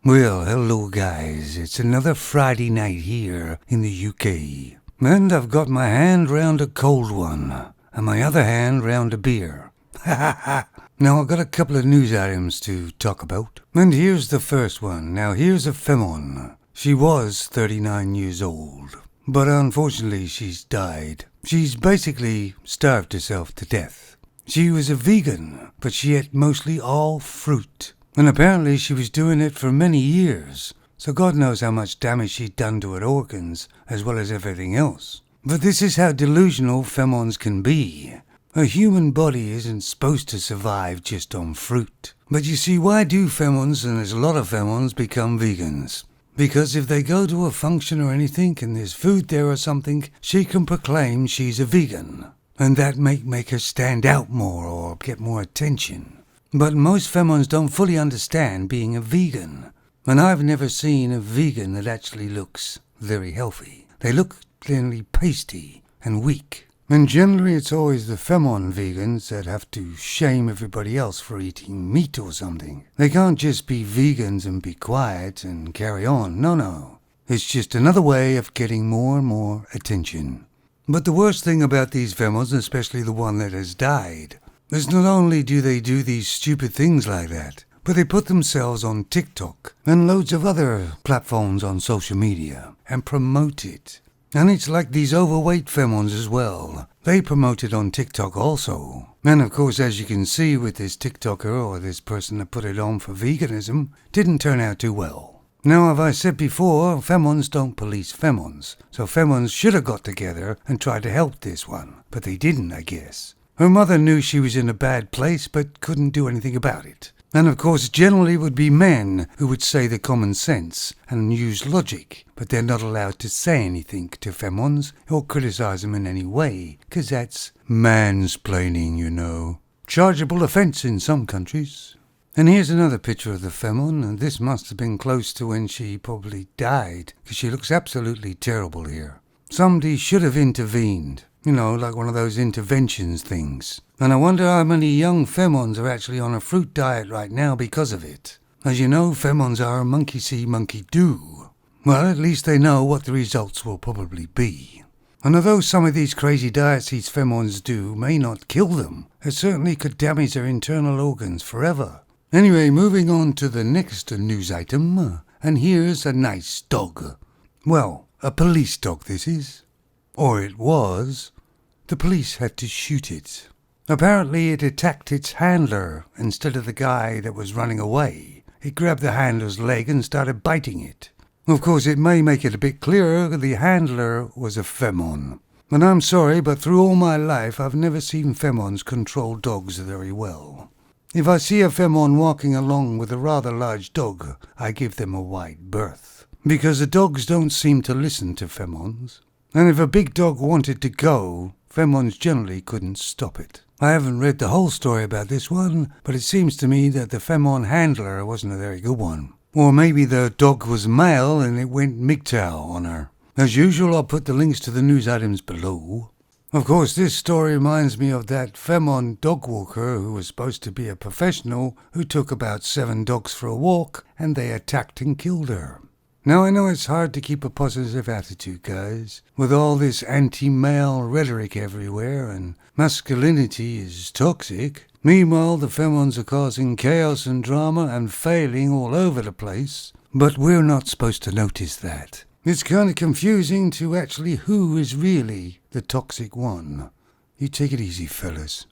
Well, hello guys, it's another Friday night here in the UK. And I've got my hand round a cold one, and my other hand round a beer. Ha ha ha! Now I've got a couple of news items to talk about. And here's the first one. Now here's a femon. She was 39 years old, but unfortunately she's died. She's basically starved herself to death. She was a vegan, but she ate mostly all fruit. And apparently she was doing it for many years, so God knows how much damage she'd done to her organs, as well as everything else. But this is how delusional femons can be. A human body isn't supposed to survive just on fruit. But you see, why do femons, and there's a lot of femons, become vegans? Because if they go to a function or anything, and there's food there or something, she can proclaim she's a vegan. And that may make her stand out more or get more attention. But most femons don't fully understand being a vegan. And I've never seen a vegan that actually looks very healthy. They look clearly pasty and weak. And generally it's always the femon vegans that have to shame everybody else for eating meat or something. They can't just be vegans and be quiet and carry on. No. It's just another way of getting more and more attention. But the worst thing about these femons, especially the one that has died, is not only do they do these stupid things like that, but they put themselves on TikTok and loads of other platforms on social media and promote it. And it's like these overweight femons as well. They promote it on TikTok also. And of course, as you can see with this TikToker or this person that put it on for veganism, didn't turn out too well. Now, as I said before, femons don't police femons. So femons should have got together and tried to help this one. But they didn't, I guess. Her mother knew she was in a bad place, but couldn't do anything about it. And of course, generally it would be men who would say the common sense and use logic, but they're not allowed to say anything to femons or criticize them in any way, because that's mansplaining, you know. Chargeable offense in some countries. And here's another picture of the femon, and this must have been close to when she probably died, because she looks absolutely terrible here. Somebody should have intervened. You know, like one of those interventions things. And I wonder how many young femons are actually on a fruit diet right now because of it. As you know, femons are monkey see, monkey do. Well, at least they know what the results will probably be. And although some of these crazy diets these femons do may not kill them, it certainly could damage their internal organs forever. Anyway, moving on to the next news item. And here's a nice dog. Well, a police dog this is. Or it was. The police had to shoot it. Apparently it attacked its handler instead of the guy that was running away. It grabbed the handler's leg and started biting it. Of course, it may make it a bit clearer the handler was a femon. And I'm sorry, but through all my life I've never seen femons control dogs very well. If I see a femon walking along with a rather large dog, I give them a wide berth. Because the dogs don't seem to listen to femons. And if a big dog wanted to go, femons generally couldn't stop it. I haven't read the whole story about this one, but it seems to me that the femon handler wasn't a very good one. Or maybe the dog was male and it went MGTOW on her. As usual, I'll put the links to the news items below. Of course, this story reminds me of that femon dog walker who was supposed to be a professional who took about 7 dogs for a walk and they attacked and killed her. Now, I know it's hard to keep a positive attitude, guys, with all this anti-male rhetoric everywhere and masculinity is toxic. Meanwhile, the femons are causing chaos and drama and failing all over the place. But we're not supposed to notice that. It's kind of confusing to actually who is really the toxic one. You take it easy, fellas.